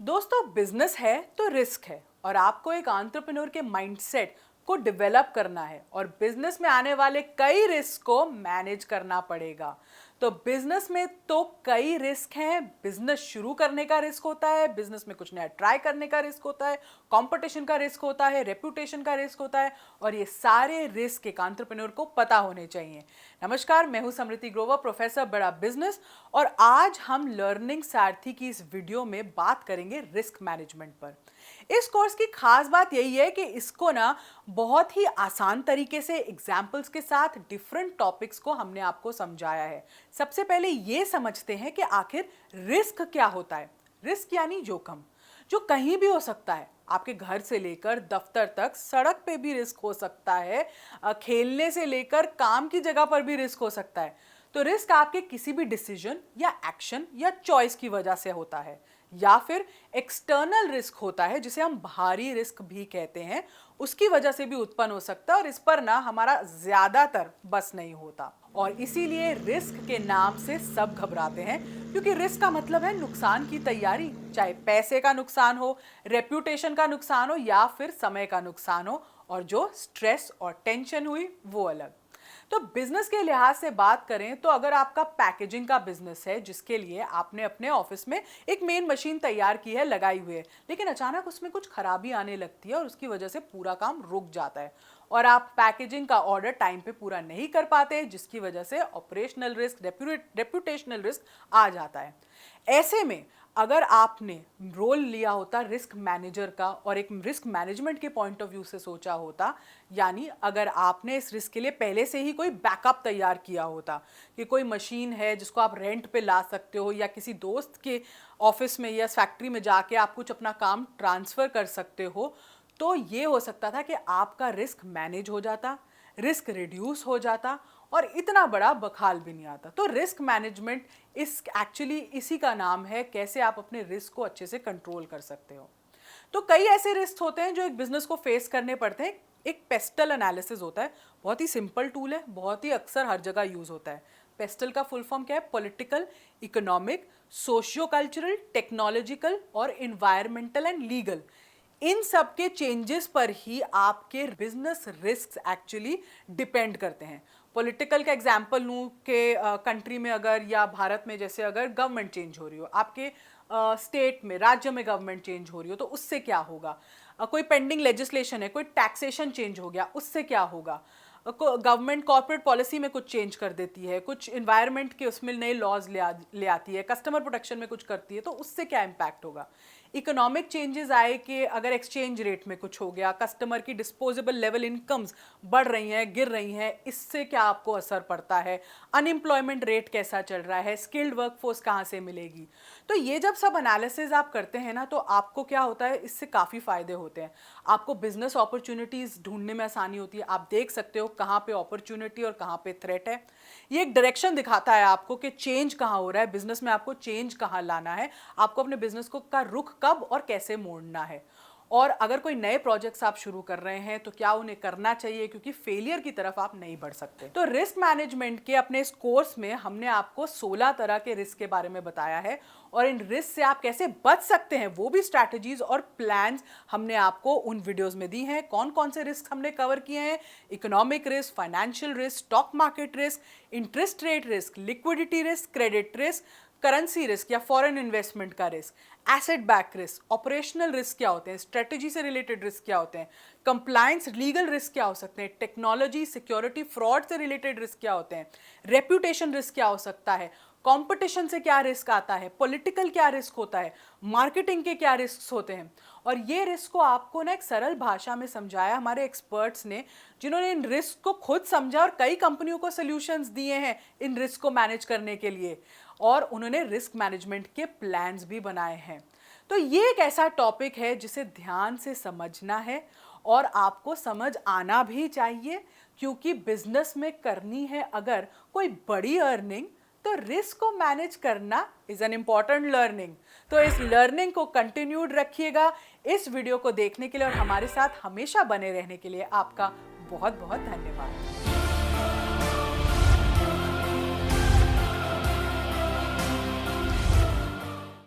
दोस्तों, बिजनेस है तो रिस्क है और आपको एक एंटरप्रेन्योर के माइंडसेट को डेवलप करना है और बिजनेस में आने वाले कई रिस्क को मैनेज करना पड़ेगा। तो बिजनेस में तो कई रिस्क हैं। बिजनेस शुरू करने का रिस्क होता है, बिजनेस में कुछ नया ट्राई करने का रिस्क होता है, कंपटीशन का रिस्क होता है, रेपुटेशन का रिस्क होता है और ये सारे रिस्क एक एंटरप्रेन्योर को पता होने चाहिए। नमस्कार, मैं हूं समृति ग्रोवर, प्रोफेसर बड़ा बिजनेस, और आज हम लर्निंग सारथी की इस वीडियो में बात करेंगे रिस्क मैनेजमेंट पर। इस कोर्स की खास बात यही है कि इसको ना बहुत ही आसान तरीके से एग्जाम्पल्स के साथ डिफरेंट टॉपिक्स को हमने आपको समझाया है। सबसे पहले ये समझते हैं कि आखिर रिस्क क्या होता है। रिस्क यानी जोखिम, जो कहीं भी हो सकता है। आपके घर से लेकर दफ्तर तक, सड़क पे भी रिस्क हो सकता है, खेलने से लेकर काम की जगह पर भी रिस्क हो सकता है। तो रिस्क आपके किसी भी डिसीजन या एक्शन या चॉइस की वजह से होता है, या फिर एक्सटर्नल रिस्क होता है जिसे हम बाहरी रिस्क भी कहते हैं, उसकी वजह से भी उत्पन्न हो सकता है और इस पर ना हमारा ज्यादातर बस नहीं होता। और इसीलिए रिस्क के नाम से सब घबराते हैं, क्योंकि रिस्क का मतलब है नुकसान की तैयारी, चाहे पैसे का नुकसान हो, रेप्यूटेशन का नुकसान हो या फिर समय का नुकसान हो, और जो स्ट्रेस और टेंशन हुई वो अलग। तो बिजनेस के लिहाज से बात करें तो अगर आपका पैकेजिंग का बिजनेस है, जिसके लिए आपने अपने ऑफिस में एक मेन मशीन तैयार की है, लगाई हुई है, लेकिन अचानक उसमें कुछ खराबी आने लगती है और उसकी वजह से पूरा काम रुक जाता है और आप पैकेजिंग का ऑर्डर टाइम पे पूरा नहीं कर पाते, जिसकी वजह से ऑपरेशनल रिस्क, रेप्यूटेशनल रिस्क आ जाता है। ऐसे में अगर आपने रोल लिया होता रिस्क मैनेजर का और एक रिस्क मैनेजमेंट के पॉइंट ऑफ व्यू से सोचा होता, यानी अगर आपने इस रिस्क के लिए पहले से ही कोई बैकअप तैयार किया होता कि कोई मशीन है जिसको आप रेंट पे ला सकते हो, या किसी दोस्त के ऑफिस में या फैक्ट्री में जाके आप कुछ अपना काम ट्रांसफ़र कर सकते हो, तो ये हो सकता था कि आपका रिस्क मैनेज हो जाता, रिस्क रिड्यूस हो जाता और इतना बड़ा बखाल भी नहीं आता। तो रिस्क मैनेजमेंट एक्चुअली इसी का नाम है, कैसे आप अपने रिस्क को अच्छे से कंट्रोल कर सकते हो। तो कई ऐसे रिस्क होते हैं जो एक बिजनेस को फेस करने पड़ते हैं। एक पेस्टल एनालिसिस होता है, बहुत ही सिंपल टूल है, बहुत ही अक्सर हर जगह यूज होता है। पेस्टल का फुल फॉर्म क्या है? Political, economic, socio cultural, technological और इन्वायरमेंटल एंड लीगल। इन सब के चेंजेस पर ही आपके बिजनेस रिस्क एक्चुअली डिपेंड करते हैं। पॉलिटिकल का एग्जांपल लूँ कि कंट्री में अगर, या भारत में जैसे अगर गवर्नमेंट चेंज हो रही हो, आपके स्टेट में, राज्य में गवर्नमेंट चेंज हो रही हो, तो उससे क्या होगा। कोई पेंडिंग लेजिस्लेशन है, कोई टैक्सेशन चेंज हो गया, उससे क्या होगा। गवर्नमेंट कॉर्पोरेट पॉलिसी में कुछ चेंज कर देती है, कुछ इन्वायरमेंट के उसमें नए लॉज ले आती है, कस्टमर प्रोटेक्शन में कुछ करती है, तो उससे क्या इम्पैक्ट होगा। इकोनॉमिक चेंजेस आए कि अगर एक्सचेंज रेट में कुछ हो गया, कस्टमर की डिस्पोजेबल लेवल इनकम्स बढ़ रही हैं, गिर रही हैं, इससे क्या आपको असर पड़ता है। अनएम्प्लॉयमेंट रेट कैसा चल रहा है, स्किल्ड वर्कफोर्स कहाँ से मिलेगी। तो ये जब सब एनालिसिस आप करते हैं ना, तो आपको क्या होता है, इससे काफ़ी फायदे होते हैं। आपको बिजनेस अपॉर्चुनिटीज़ ढूंढने में आसानी होती है, आप देख सकते हो कहाँ पे अपॉर्चुनिटी और कहाँ पे थ्रेट है। ये एक डायरेक्शन दिखाता है आपको कि चेंज कहाँ हो रहा है बिजनेस में, आपको चेंज कहाँ लाना है, आपको अपने बिजनेस को का रुख कब और कैसे मोड़ना है। और अगर कोई नए प्रोजेक्ट्स आप शुरू कर रहे हैं तो क्या उन्हें करना चाहिए, क्योंकि फेलियर की तरफ आप नहीं बढ़ सकते। तो रिस्क मैनेजमेंट के अपने इस कोर्स में हमने आपको 16 तरह के रिस्क के बारे में बताया है, और इन रिस्क से आप कैसे बच सकते हैं वो भी स्ट्रैटेजीज और प्लान्स हमने आपको उन वीडियोस में दी हैं। कौन कौन से रिस्क हमने कवर किए हैं? Economic risk, financial risk, stock market risk, interest rate risk, liquidity risk, credit risk, currency risk या फॉरेन इन्वेस्टमेंट का risk, asset back risk, operational risk क्या होते हैं, स्ट्रेटजी से रिलेटेड रिस्क क्या होते हैं, कंप्लायंस, लीगल रिस्क क्या हो सकते हैं, टेक्नोलॉजी, सिक्योरिटी, फ्रॉड से रिलेटेड रिस्क क्या होते हैं, रेप्यूटेशन रिस्क क्या हो सकता है, कंपटीशन से क्या रिस्क आता है, पॉलिटिकल क्या रिस्क होता है, मार्केटिंग के क्या रिस्क होते हैं। और ये रिस्क को आपको ना एक सरल भाषा में समझाया हमारे एक्सपर्ट्स ने, जिन्होंने इन रिस्क को खुद समझा और कई कंपनियों को सॉल्यूशंस दिए हैं इन रिस्क को मैनेज करने के लिए, और उन्होंने रिस्क मैनेजमेंट के प्लान्स भी बनाए हैं। तो ये एक ऐसा टॉपिक है जिसे ध्यान से समझना है और आपको समझ आना भी चाहिए, क्योंकि बिजनेस में करनी है अगर कोई बड़ी अर्निंग, तो रिस्क को मैनेज करना इज एन इम्पॉर्टेंट लर्निंग। तो इस लर्निंग को कंटिन्यूड रखिएगा। इस वीडियो को देखने के लिए और हमारे साथ हमेशा बने रहने के लिए आपका बहुत बहुत धन्यवाद।